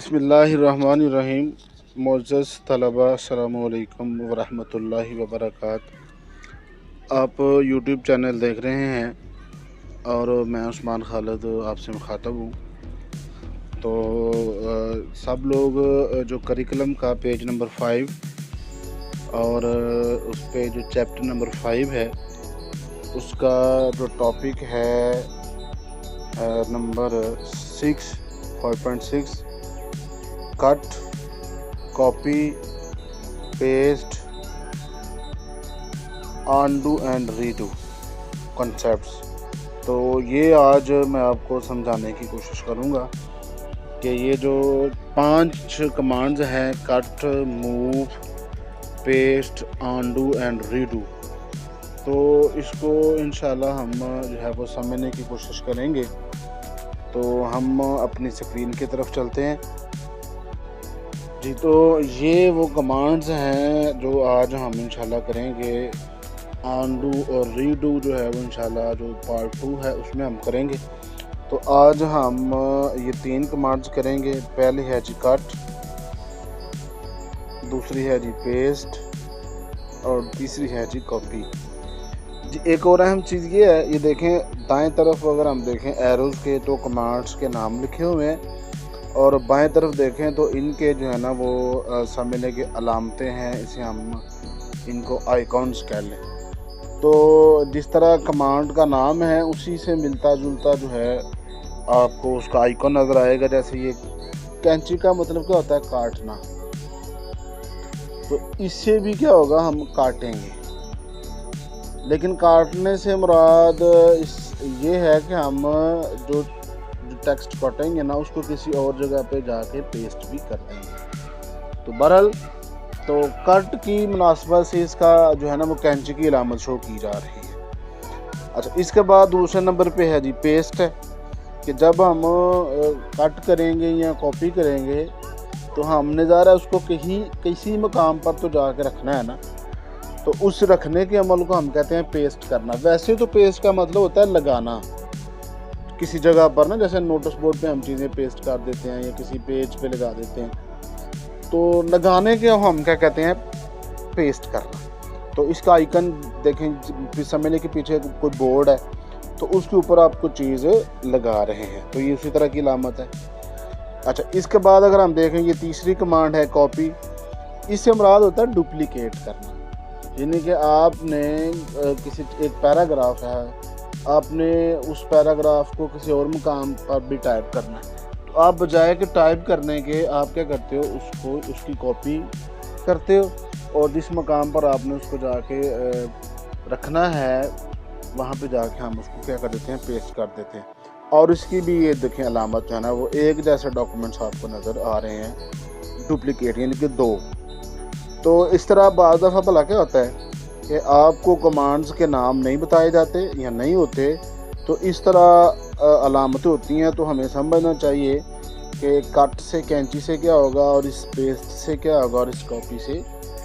बिस्मिल्लाहिर्रहमानिर्रहीम। मोअज़्ज़ज़ तलबा, अस्सलामु अलैकुम वरहमतुल्लाहि वबरकात। आप यूट्यूब चैनल देख रहे हैं और मैं उस्मान खालिद आपसे मुखातब हूँ। तो सब लोग जो करिकुलम का पेज नंबर 5 और उस पे जो चैप्टर नंबर 5 है उसका जो टॉपिक है number 6 5.6 cut, copy, paste, undo and redo concepts. तो ये आज मैं आपको समझाने की कोशिश करूँगा कि ये जो 5 कमांड्स हैं cut, move, paste, undo and redo, तो इसको इंशाल्लाह हम जो है वो समझने की कोशिश करेंगे। तो हम अपनी स्क्रीन की तरफ चलते हैं जी। तो ये वो कमांड्स हैं जो आज हम इंशाल्लाह करेंगे। अनडू और रीडू जो है वो इंशाल्लाह जो पार्ट 2 है उसमें हम करेंगे। तो आज हम ये 3 कमांड्स करेंगे। पहली है जी कट, दूसरी है जी पेस्ट और तीसरी है जी कॉपी जी। एक और अहम चीज़ ये है, ये देखें दाएं तरफ अगर हम देखें एरोज़ के तो कमांड्स के नाम लिखे हुए हैं और बाएं तरफ देखें तो इनके जो है ना वो समझने की अलामतें हैं। इसे हम इनको आइकॉन्स कह लें। तो जिस तरह कमांड का नाम है उसी से मिलता जुलता जो है आपको उसका आइकॉन नज़र आएगा। जैसे ये कैंची का मतलब क्या होता है, काटना। तो इससे भी क्या होगा, हम काटेंगे, लेकिन काटने से मुराद ये है कि हम जो टेक्स्ट काटेंगे ना उसको किसी और जगह पे जाके पेस्ट भी कर देंगे। तो बहरहाल तो कट की मुनासबत से इसका जो है ना वो कैंची की अलामत शो की जा रही है। अच्छा, इसके बाद दूसरे नंबर पे है जी पेस्ट है कि जब हम कट करेंगे या कॉपी करेंगे तो हमने ज़रा उसको किसी मकाम पर तो जाके रखना है ना। तो उस रखने के अमल को हम कहते हैं पेस्ट करना। वैसे तो पेस्ट का मतलब होता है लगाना किसी जगह पर ना, जैसे नोटिस बोर्ड पे हम चीज़ें पेस्ट कर देते हैं या किसी पेज पे लगा देते हैं। तो लगाने के हम क्या कहते हैं, पेस्ट करना। तो इसका आइकन देखें, समझने के पीछे कोई बोर्ड है तो उसके ऊपर आप कुछ चीज़ लगा रहे हैं, तो ये उसी तरह की अलामत है। अच्छा, इसके बाद अगर हम देखें ये तीसरी कमांड है कॉपी। इससे मुराद होता है डुप्लीकेट करना, यानी कि आपने किसी एक पैराग्राफ है, आपने उस पैराग्राफ को किसी और मुकाम पर भी टाइप करना है। तो आप बजाय कि टाइप करने के आप क्या करते हो, उसकी कॉपी करते हो और जिस मकाम पर आपने उसको जाके रखना है वहाँ पे जाके हम उसको क्या कर देते हैं, पेस्ट कर देते हैं। और इसकी भी ये देखें अलामत जो है ना वो एक जैसे डॉक्यूमेंट्स आपको नज़र आ रहे हैं, डुप्लीकेट यानी कि 2। तो इस तरह बाज़ दफ़ा भला क्या होता है कि आपको कमांड्स के नाम नहीं बताए जाते या नहीं होते, तो इस तरह अलामतें होती हैं। तो हमें समझना चाहिए कि कट से कैंची से क्या होगा और इस पेस्ट से क्या होगा और इस कॉपी से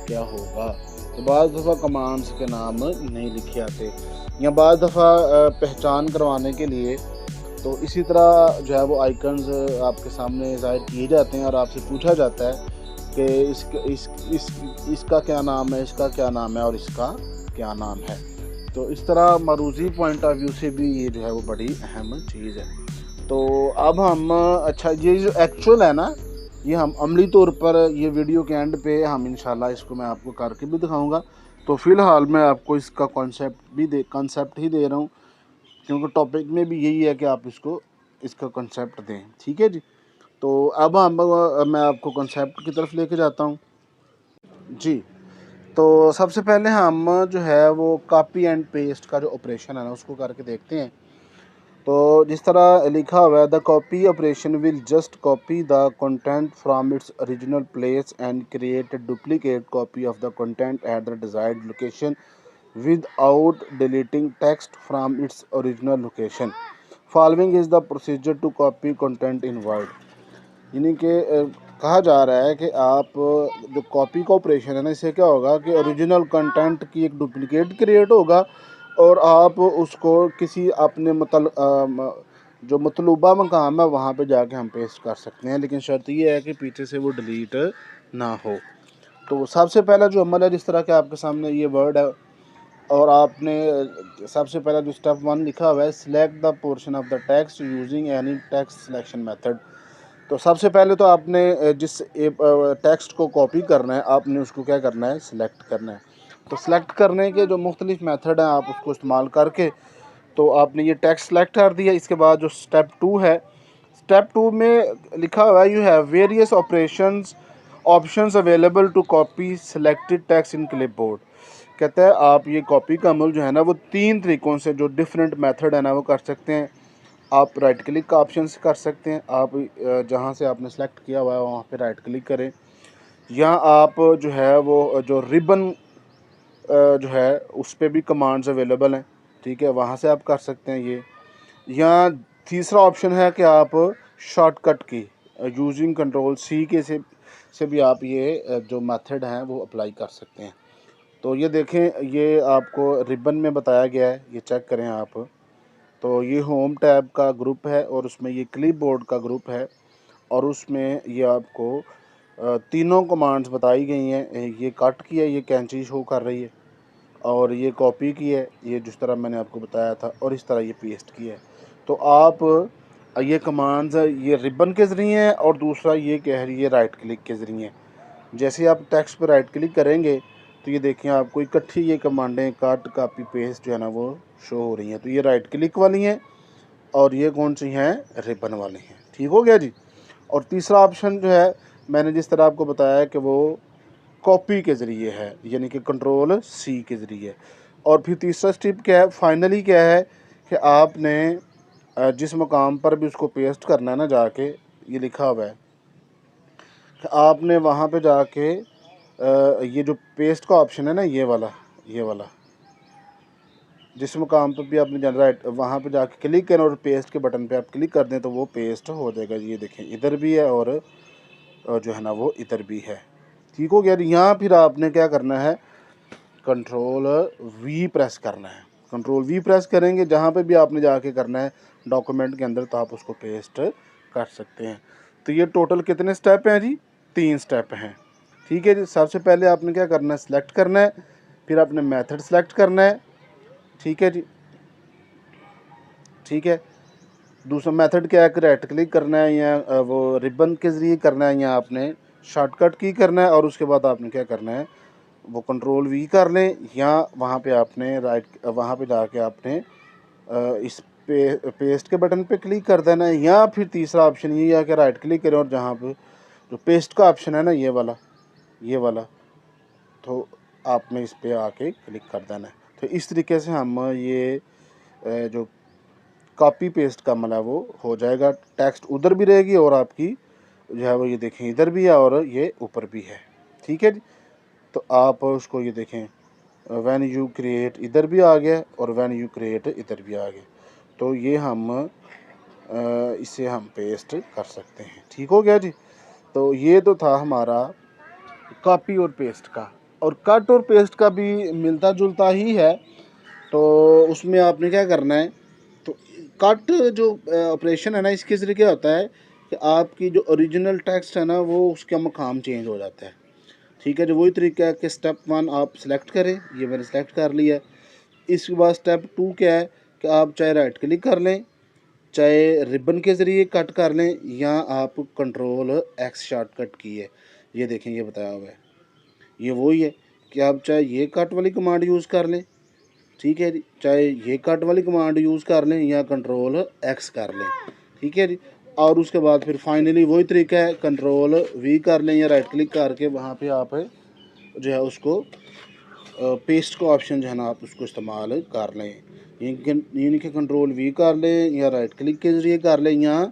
क्या होगा। तो बाज़ दफ़ा कमांड्स के नाम नहीं लिखे आते या बाज़ दफ़ा पहचान करवाने के लिए तो इसी तरह जो है वो आइकन्स आपके सामने ज़ाहिर किए जाते हैं और आपसे पूछा जाता है कि इसका क्या नाम है, इसका क्या नाम है और इसका क्या नाम है। तो इस तरह मरूज़ी पॉइंट ऑफ व्यू से भी ये जो है वो बड़ी अहम चीज़ है। तो अब हम अच्छा, ये जो एक्चुअल है ना, ये हम अमली तौर पर ये वीडियो के एंड पे हम इंशाल्लाह इसको मैं आपको करके भी दिखाऊंगा। तो फ़िलहाल मैं आपको इसका कॉन्सेप्ट ही दे रहा हूँ, क्योंकि टॉपिक में भी यही है कि आप इसका कॉन्सेप्ट दें। ठीक है जी। तो अब मैं आपको कॉन्सेप्ट की तरफ लेके जाता हूँ जी। तो सबसे पहले हम जो है वो कॉपी एंड पेस्ट का जो ऑपरेशन है ना उसको करके देखते हैं। तो जिस तरह लिखा हुआ है, the copy operation will just copy the content from its original place and create a duplicate copy of the content at the desired location without deleting text from its original location. Following is the procedure to copy content in Word. यानी कि कहा जा रहा है कि आप जो copy का ऑपरेशन है ना, इससे क्या होगा कि ओरिजिनल कंटेंट की एक डुप्लीकेट क्रिएट होगा और आप उसको किसी अपने जो मतलूबा मकाम है वहाँ पे जाके हम पेस्ट कर सकते हैं, लेकिन शर्त ये है कि पीछे से वो डिलीट ना हो। तो सबसे पहला जो अमल है, जिस तरह के आपके सामने ये वर्ड है और आपने सबसे पहला जो स्टेप 1 लिखा हुआ है, select the portion of the text using any text selection method. तो सबसे पहले तो आपने जिस टेक्स्ट को कॉपी करना है, आपने उसको क्या करना है, सिलेक्ट करना है। तो सिलेक्ट करने के जो मुख्तलिफ मेथड हैं, आप उसको इस्तेमाल करके तो आपने ये टेक्स्ट सेलेक्ट कर दिया। इसके बाद जो स्टेप 2 है, स्टेप 2 में लिखा हुआ है, you have various options available to copy selected text in clipboard. कहता है आप ये कॉपी का अमल जो है ना, वो 3 तरीक़ों से, जो डिफरेंट मेथड है ना, वो कर सकते हैं। आप राइट क्लिक का ऑप्शन से कर सकते हैं, आप जहाँ से आपने सेलेक्ट किया हुआ है वहाँ पे राइट क्लिक करें, या आप जो है वो जो रिबन जो है उस पर भी कमांड्स अवेलेबल हैं, ठीक है, वहाँ से आप कर सकते हैं ये। या तीसरा ऑप्शन है कि आप शॉर्टकट की यूजिंग कंट्रोल सी के से भी आप ये जो मेथड हैं वो अप्लाई कर सकते हैं। तो ये देखें, ये आपको रिबन में बताया गया है, ये चेक करें आप। तो ये होम टैब का ग्रुप है और उसमें ये क्लिपबोर्ड का ग्रुप है और उसमें ये आपको तीनों कमांड्स बताई गई हैं। ये कट की है, ये कैंची शो कर रही है, और ये कॉपी की है, ये जिस तरह मैंने आपको बताया था, और इस तरह ये पेस्ट की है। तो आप ये कमांड्स ये रिबन के ज़रिए हैं और दूसरा ये कह रही है राइट क्लिक के ज़रिए। जैसे आप टेक्स्ट पर राइट क्लिक करेंगे तो ये देखें आपको इकट्ठी ये कमांडें कट कॉपी पेस्ट जो है ना वो शो हो रही हैं। तो ये राइट क्लिक वाली हैं और ये कौन सी हैं, रिबन वाली हैं। ठीक हो गया जी। और तीसरा ऑप्शन जो है, मैंने जिस तरह आपको बताया कि वो कॉपी के ज़रिए है, यानी कि कंट्रोल सी के ज़रिए। और फिर तीसरा स्टेप क्या है, फाइनली क्या है कि आपने जिस मकाम पर भी उसको पेस्ट करना है ना, जाके ये लिखा हुआ है कि आपने वहाँ पे जाके ये जो पेस्ट का ऑप्शन है ना, ये वाला जिस मुकाम पर भी आपने जनरेट वहाँ पे जाके क्लिक करें और पेस्ट के बटन पे आप क्लिक कर दें तो वो पेस्ट हो जाएगा। ये देखें इधर भी है और जो है ना वो इधर भी है। ठीक हो गया। यहाँ फिर आपने क्या करना है, कंट्रोल वी प्रेस करना है। कंट्रोल वी प्रेस करेंगे जहाँ पे भी आपने जाके करना है डॉक्यूमेंट के अंदर, तो आप उसको पेस्ट कर सकते हैं। तो ये टोटल कितने स्टेप हैं जी, 3 स्टेप हैं। ठीक है जी। सबसे पहले आपने क्या करना है, सिलेक्ट करना है, फिर आपने मेथड सेलेक्ट करना है। ठीक है जी, ठीक है। दूसरा मेथड क्या है कि राइट क्लिक करना है या वो रिबन के ज़रिए करना है, या आपने शॉर्टकट की करना है, और उसके बाद आपने क्या करना है, वो कंट्रोल वी कर लें, या वहाँ पे आपने वहाँ पे जाके आपने इस पेस्ट के बटन पे क्लिक कर देना है, या फिर तीसरा ऑप्शन ये है कि राइट क्लिक करें और जहाँ पे जो पेस्ट का ऑप्शन है ना, ये वाला तो आपने इस पर आके क्लिक कर देना है। तो इस तरीके से हम ये जो कॉपी पेस्ट का अमल है वो हो जाएगा। टेक्स्ट उधर भी रहेगी और आपकी जो है वो ये देखें इधर भी है और ये ऊपर भी है। ठीक है जी। तो आप उसको ये देखें, व्हेन यू क्रिएट इधर भी आ गया और व्हेन यू क्रिएट इधर भी आ गया। तो ये हम इसे हम पेस्ट कर सकते हैं। ठीक हो गया जी। तो ये तो था हमारा कॉपी और पेस्ट का, और कट और पेस्ट का भी मिलता जुलता ही है। तो उसमें आपने क्या करना है, तो कट जो ऑपरेशन है ना, इसके ज़रिए क्या होता है कि आपकी जो ओरिजिनल टेक्स्ट है ना वो उसका मकाम चेंज हो जाता है। ठीक है जो वही तरीका है कि स्टेप 1 आप सेलेक्ट करें, ये मैंने सेलेक्ट कर लिया। इसके बाद स्टेप 2 क्या है कि आप चाहे राइट क्लिक कर लें, चाहे रिबन के ज़रिए कट कर लें, या आप कंट्रोल एक्स शॉर्टकट की है, ये देखें ये बताया हुआ है, ये वही है कि आप चाहे ये कट वाली कमांड यूज़ कर लें, ठीक है जी, चाहे ये कट वाली कमांड यूज़ कर लें या कंट्रोल एक्स कर लें। ठीक है जी। और उसके बाद फिर फाइनली वही तरीका है, कंट्रोल वी कर लें या राइट क्लिक करके वहाँ पे आप जो है उसको पेस्ट का ऑप्शन जो है ना आप उसको इस्तेमाल कर लें, यानी कि कंट्रोल वी कर लें या राइट क्लिक के ज़रिए कर लें, या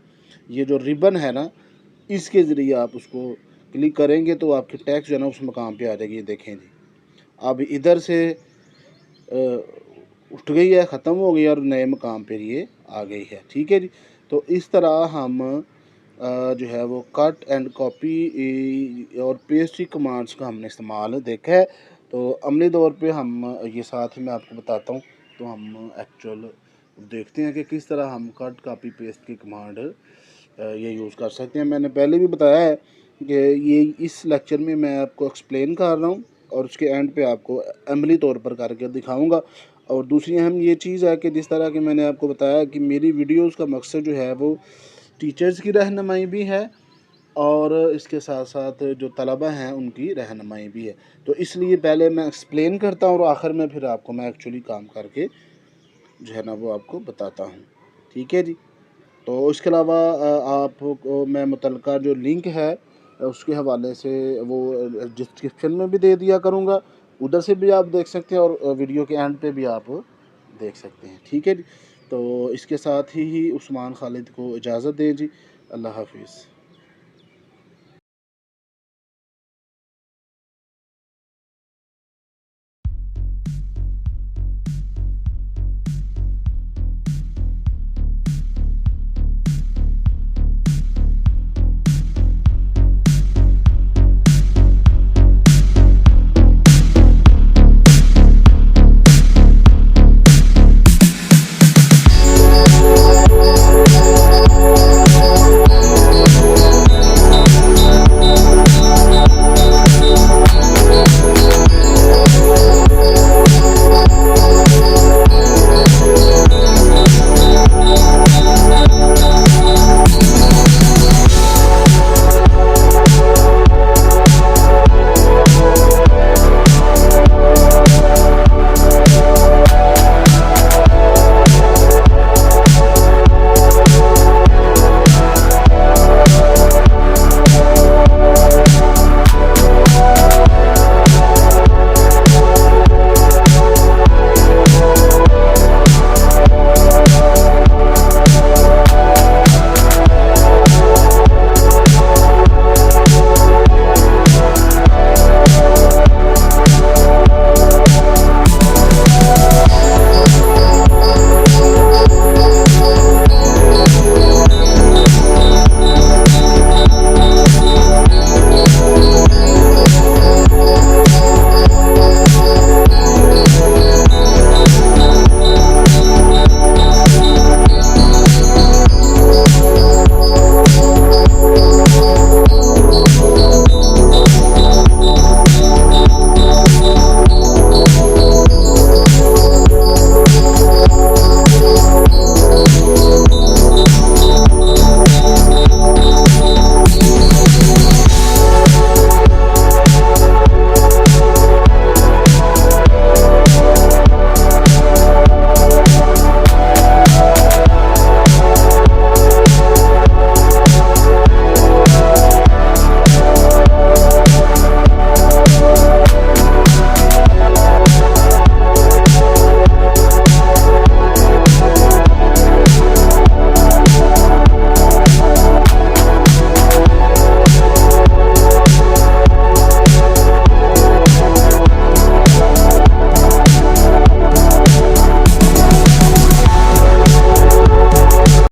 ये जो रिबन है ना इसके ज़रिए आप उसको क्लिक करेंगे तो आपकी टेक्स्ट जो है ना उस मकाम पे आ जाएगी। ये देखें जी, अब इधर से उठ गई है, ख़त्म हो गई और नए मकाम पर ये आ गई है। ठीक है जी। तो इस तरह हम जो है वो कट एंड कॉपी और पेस्ट की कमांड्स का हमने इस्तेमाल देखा है। तो अमली तौर पे हम ये साथ ही मैं आपको बताता हूँ, तो हम एक्चुअल देखते हैं कि किस तरह हम कट कॉपी पेस्ट की कमांड ये यूज़ कर सकते हैं। मैंने पहले भी बताया है कि ये इस लेक्चर में मैं आपको एक्सप्लेन कर रहा हूँ और उसके एंड पे आपको अमली तौर पर करके दिखाऊंगा। और दूसरी अहम ये चीज़ है कि जिस तरह कि मैंने आपको बताया कि मेरी वीडियोस का मकसद जो है वो टीचर्स की रहनुमाई भी है और इसके साथ साथ जो तलबा हैं उनकी रहनुमाई भी है। तो इसलिए पहले मैं एक्सप्लेन करता हूँ और आखिर में फिर आपको मैं एक्चुअली काम करके जो है ना वो आपको बताता हूँ। ठीक है जी। तो इसके अलावा आपको मैं मुतलका जो लिंक है उसके हवाले से वो डिस्क्रिप्शन में भी दे दिया करूँगा, उधर से भी आप देख सकते हैं और वीडियो के एंड पे भी आप देख सकते हैं। ठीक है जी। तो इसके साथ ही उस्मान खालिद को इजाज़त दें जी। अल्लाह हाफिज़।